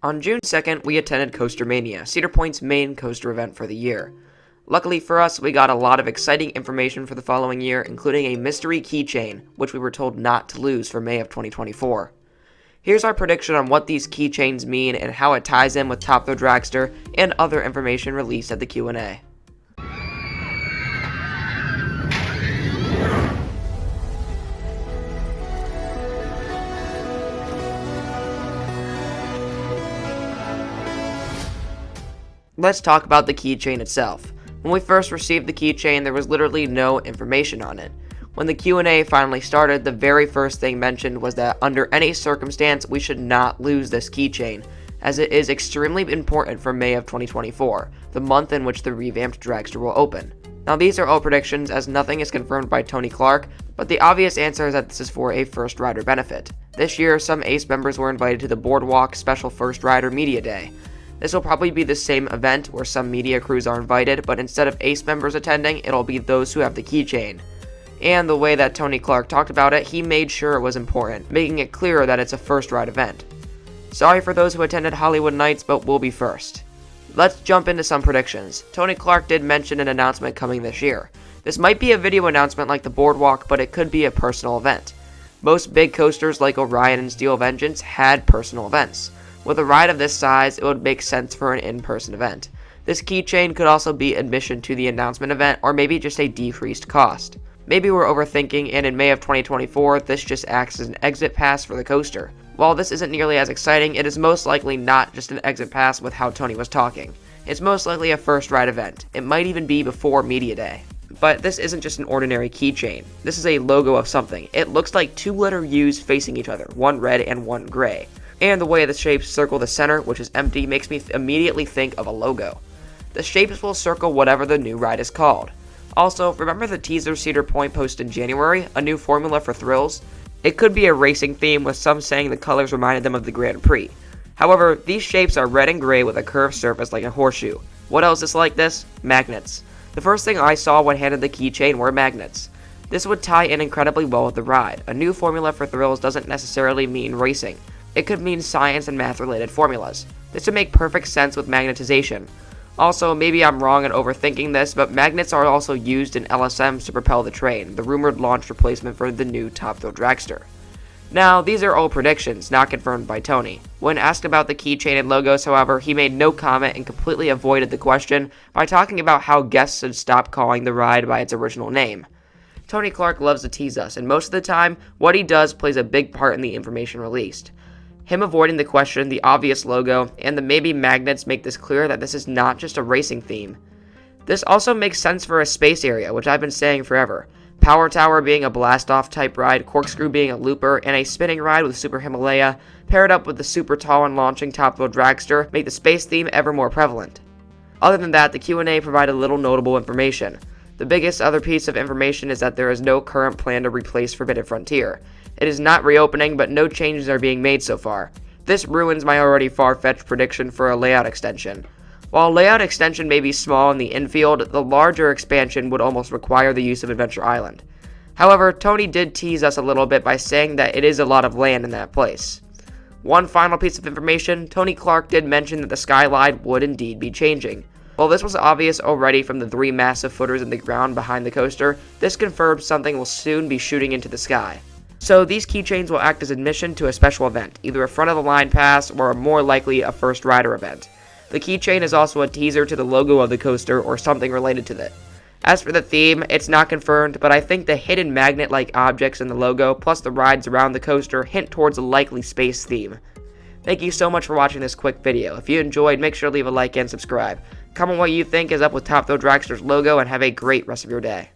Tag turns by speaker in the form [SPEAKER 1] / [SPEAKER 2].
[SPEAKER 1] On June 2nd, we attended Coaster Mania, Cedar Point's main coaster event for the year. Luckily for us, we got a lot of exciting information for the following year, including a mystery keychain, which we were told not to lose for May of 2024. Here's our prediction on what these keychains mean and how it ties in with Top Thrill Dragster and other information released at the Q&A. Let's talk about the keychain itself. When we first received the keychain, there was literally no information on it. When the Q&A finally started, the very first thing mentioned was that under any circumstance, we should not lose this keychain, as it is extremely important for May of 2024, the month in which the revamped Dragster will open. Now these are all predictions, as nothing is confirmed by Tony Clark, but the obvious answer is that this is for a First Rider benefit. This year, some ACE members were invited to the Boardwalk Special First Rider Media Day. This will probably be the same event where some media crews are invited, but instead of ACE members attending, it'll be those who have the keychain. And the way that Tony Clark talked about it, he made sure it was important, making it clearer that it's a first ride event. Sorry for those who attended Hollywood Nights, but we'll be first. Let's jump into some predictions. Tony Clark did mention an announcement coming this year. This might be a video announcement like the Boardwalk, but it could be a personal event. Most big coasters like Orion and Steel Vengeance had personal events. With a ride of this size, it would make sense for an in-person event. This keychain could also be admission to the announcement event, or maybe just a decreased cost. Maybe we're overthinking, and in May of 2024, this just acts as an exit pass for the coaster. While this isn't nearly as exciting, it is most likely not just an exit pass with how Tony was talking. It's most likely a first ride event. It might even be before Media Day. But this isn't just an ordinary keychain. This is a logo of something. It looks like two letter U's facing each other, one red and one gray. And the way the shapes circle the center, which is empty, makes me immediately think of a logo. The shapes will circle whatever the new ride is called. Also, remember the teaser Cedar Point posted in January, a new formula for thrills? It could be a racing theme, with some saying the colors reminded them of the Grand Prix. However, these shapes are red and gray with a curved surface like a horseshoe. What else is like this? Magnets. The first thing I saw when handed the keychain were magnets. This would tie in incredibly well with the ride. A new formula for thrills doesn't necessarily mean racing. It could mean science and math related formulas. This would make perfect sense with magnetization. Also, maybe I'm wrong in overthinking this, but magnets are also used in LSMs to propel the train, the rumored launch replacement for the new Top Thrill Dragster. Now, these are all predictions, not confirmed by Tony. When asked about the keychain and logos, however, he made no comment and completely avoided the question by talking about how guests should stop calling the ride by its original name. Tony Clark loves to tease us, and most of the time, what he does plays a big part in the information released. Him avoiding the question, the obvious logo, and the maybe magnets make this clear that this is not just a racing theme. This also makes sense for a space area, which I've been saying forever. Power Tower being a blast-off type ride, Corkscrew being a looper, and a spinning ride with Super Himalaya, paired up with the super tall and launching Top Thrill Dragster, make the space theme ever more prevalent. Other than that, the Q&A provided little notable information. The biggest other piece of information is that there is no current plan to replace Forbidden Frontier. It is not reopening, but no changes are being made so far. This ruins my already far-fetched prediction for a layout extension. While layout extension may be small in the infield, the larger expansion would almost require the use of Adventure Island. However, Tony did tease us a little bit by saying that it is a lot of land in that place. One final piece of information, Tony Clark did mention that the skyline would indeed be changing. While this was obvious already from the 3 massive footers in the ground behind the coaster, this confirms something will soon be shooting into the sky. So these keychains will act as admission to a special event, either a front-of-the-line pass or more likely a first rider event. The keychain is also a teaser to the logo of the coaster or something related to it. As for the theme, it's not confirmed, but I think the hidden magnet-like objects in the logo, plus the rides around the coaster, hint towards a likely space theme. Thank you so much for watching this quick video. If you enjoyed, make sure to leave a like and subscribe. Comment what you think is up with Top Thrill Dragster's logo, and have a great rest of your day.